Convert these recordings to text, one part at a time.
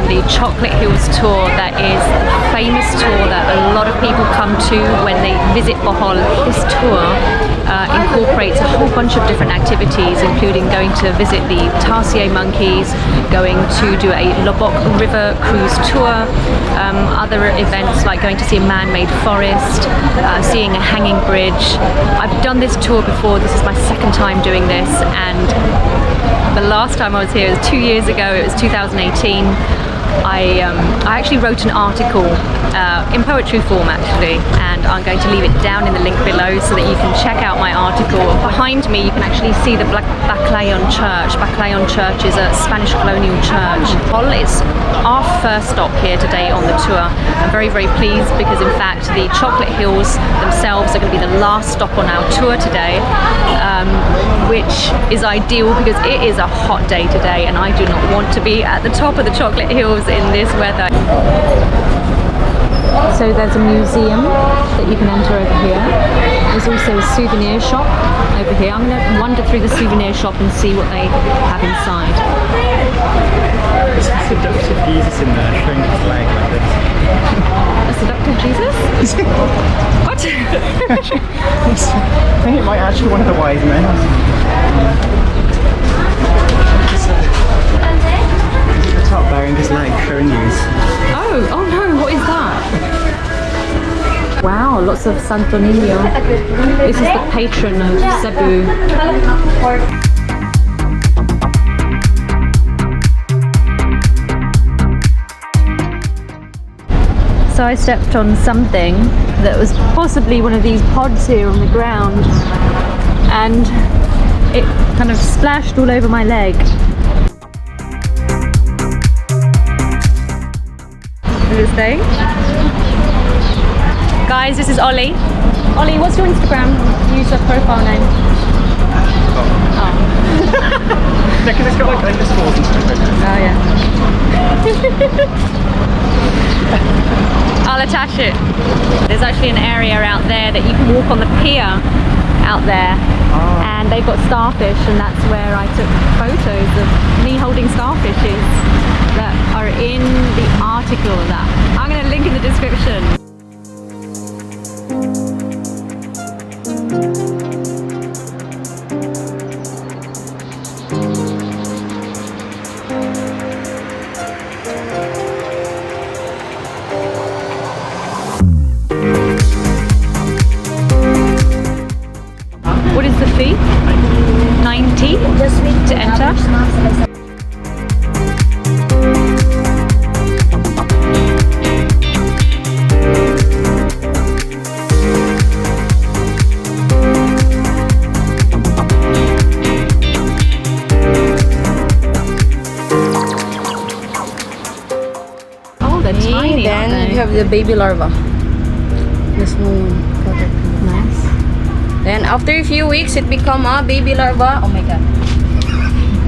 the Chocolate Hills tour. That is a famous tour that a lot of people come to when they visit Bohol. This tour incorporates a whole bunch of different activities, including going to visit the Tasha monkeys, going to do a Loboc River Cruise tour, other events like going to see a man-made forest, seeing a hanging bridge. I've done this tour before. This is my second time doing this, and the last time I was here was 2 years ago. It was 2018. I actually wrote an article in poetry form actually, and I'm going to leave it down in the link below so that you can check out my article. Behind me you can actually see the Baclayon Church. Baclayon Church is a Spanish colonial church. Bohol is our first stop here today on the tour. I'm very, very pleased because in fact the Chocolate Hills themselves are going to be the last stop on our tour today, which is ideal because it is a hot day today and I do not want to be at the top of the Chocolate Hills in this weather. So there's a museum that you can enter over here. There's also a souvenir shop over here. I'm going to wander through the souvenir shop and see what they have inside. There's a seductive Jesus in there showing his leg like this. A seductive Jesus? What? I think it might actually be one of the wise men. Top bearing his leg, showing you. Oh no, what is that? Wow, lots of Santo Niño. This is the patron of Cebu. So I stepped on something that was possibly one of these pods here on the ground, and it kind of splashed all over my leg. This thing. Guys, this is Ollie. Ollie, what's your Instagram user profile name? Oh. No, because it's got like underscores and stuff. Oh yeah. I'll attach it. There's actually an area out there that you can walk on the pier out there, and they've got starfish, and that's where I took photos of me holding starfishes that are in the article that I'm going to link in the description. What is the fee? 90 to enter. Tiny, then you have the baby larva. The small one. Nice. Then after a few weeks, it become a baby larva. Oh my god.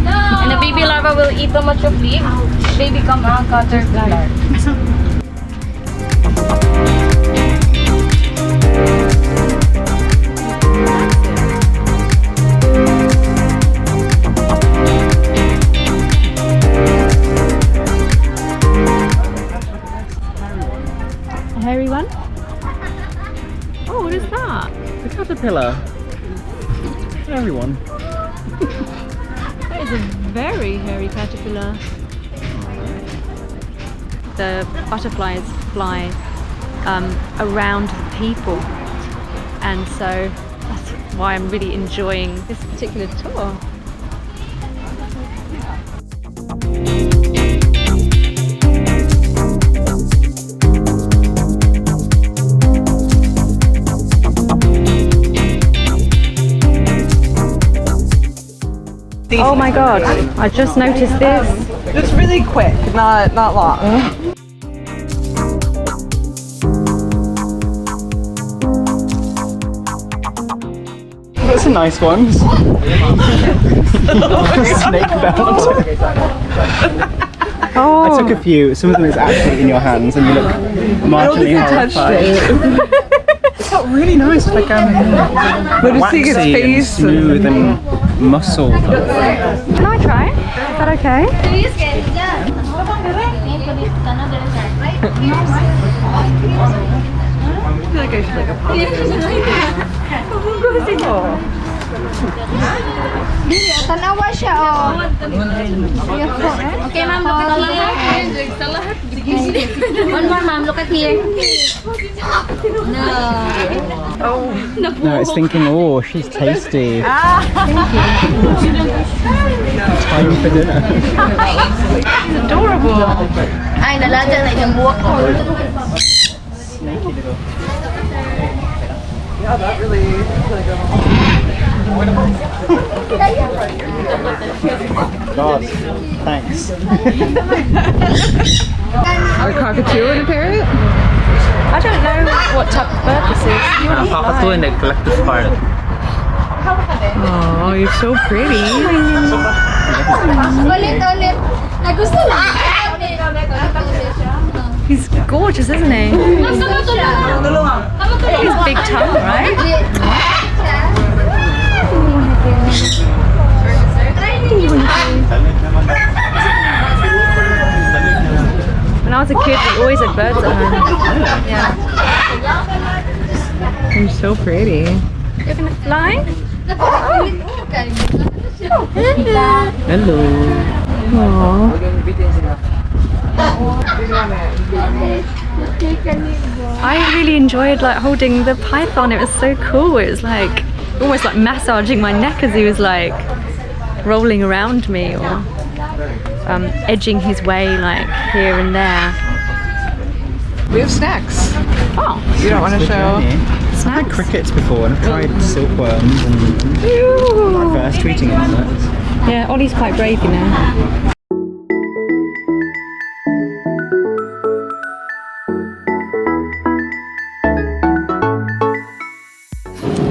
No! And the baby larva will eat too much of leaf. They become a caterpillar. Hairy one? Oh, what is that? The caterpillar. Everyone. That is a very hairy caterpillar. The butterflies fly around the people, and so that's why I'm really enjoying this particular tour. Oh my god, I just noticed this. Just really quick, not long. That's a nice one. Snake belt. Oh. I took a few. Some of them is actually in your hands, and you look marginally horrified. It felt really nice, like waxy and smooth and muscled. Can I try? Is that okay? feel like I should like a pop. Tanawa siya, oh. Okay, ma'am, look at here. One more, ma'am, look at here. No. No, it's thinking, oh, she's tasty. Time for dinner. It's adorable. Ay, nalaga na yung buwak ko. Yeah, that really God, thanks. a cockatoo and a parrot? I don't know what type of bird this is. Cockatoo in the collective part. Oh, you're so pretty. Ulit. Nagusto lang. He's gorgeous, isn't he? His big tongue, right? When I was a kid, we always had birds at home. Yeah. You're so pretty. You're gonna fly? Hello. Aww. I really enjoyed like holding the python. It was so cool. It was like almost like massaging my neck as he was like rolling around me or edging his way like here and there. We have snacks. Oh, You don't want to show? I've had crickets before and I've tried silkworms and first tweeting insects. yeah. Ollie's quite brave, you know.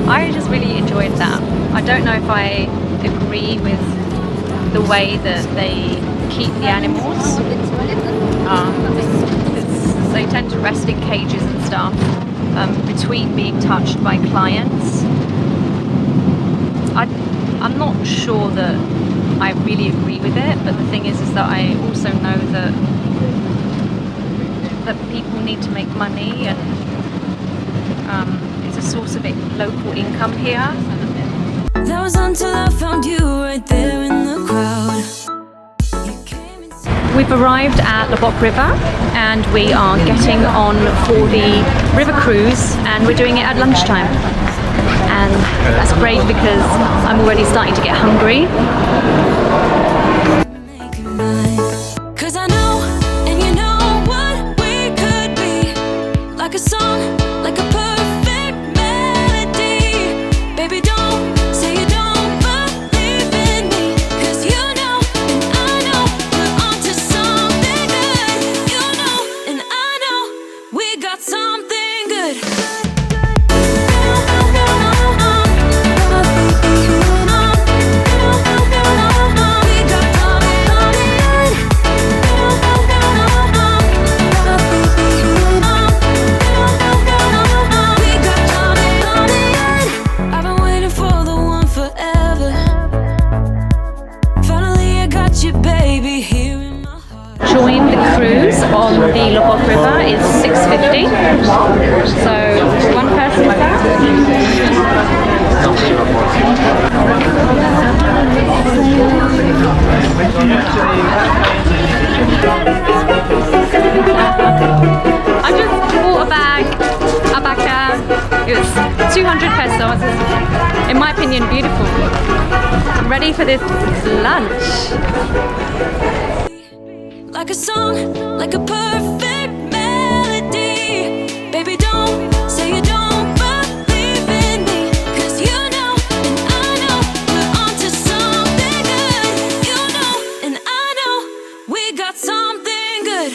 I just really enjoyed that. I don't know if I agree with the way that they keep the animals. They tend to rest in cages and stuff between being touched by clients. I'm not sure that I really agree with it, but the thing is that I also know that people need to make money and it's a source of local income here. That was until I found you right there in the crowd. We've arrived at Loboc River and we are getting on for the river cruise and we're doing it at lunchtime. And that's great because I'm already starting to get hungry. Cause I know, and you know what we could be. Like a song, like a perfect melody. Baby, don't say you don't believe in me. Cause you know, and I know, we're onto something good. You know, and I know, we got something good. I've been waiting for the one forever. Finally I got you, baby, here in my heart. Join the cruise on the Loboc River is $6.50. So one person is that. I just bought a bag, abaca. It was 200 pesos. In my opinion, beautiful. I'm ready for this lunch. Like a song, like a perfect melody. Baby, don't say you don't believe in me. Cause you know, and I know, we're onto something good. You know, and I know, we got something good.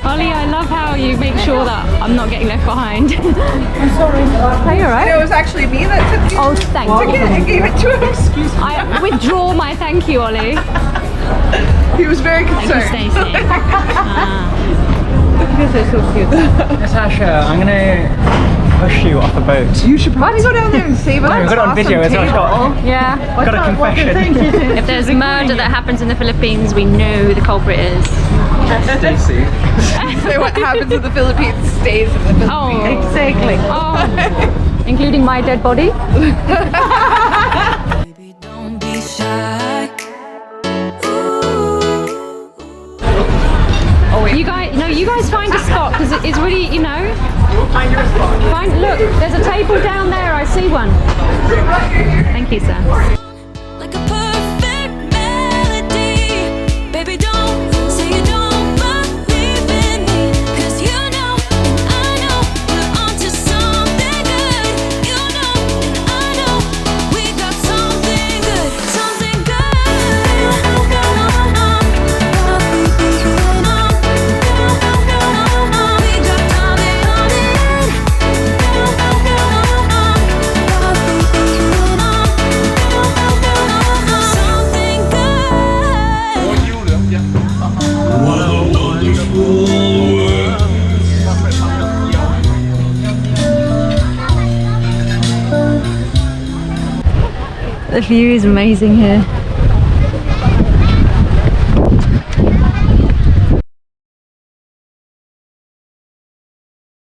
Ollie, I love how you make sure that I'm not getting left behind. I'm sorry. Are you alright? It was actually me that took you. Oh, thank I you. gave it to him. Excuse me. I withdraw my thank you, Ollie. He was very Thank you, concerned. Stacey. This is so cute. Natasha, I'm gonna push you off a boat. You should probably go down there and save us. I've got it on video as well. Yeah. Got a confession. If there's murder that happens in the Philippines, we know who the culprit is. Stacy. So what happens in the Philippines stays in the Philippines. Oh. Exactly. Oh. Including my dead body. Baby, don't be shy. You guys find a spot because it's really, you know. Look, there's a table down there. I see one. Thank you, sir. Like a perfect melody. Baby, don't say you don't believe in me. 'Cause you know, and I know, we're onto something good. You know, and I know, we got something good. Something good. The view is amazing here.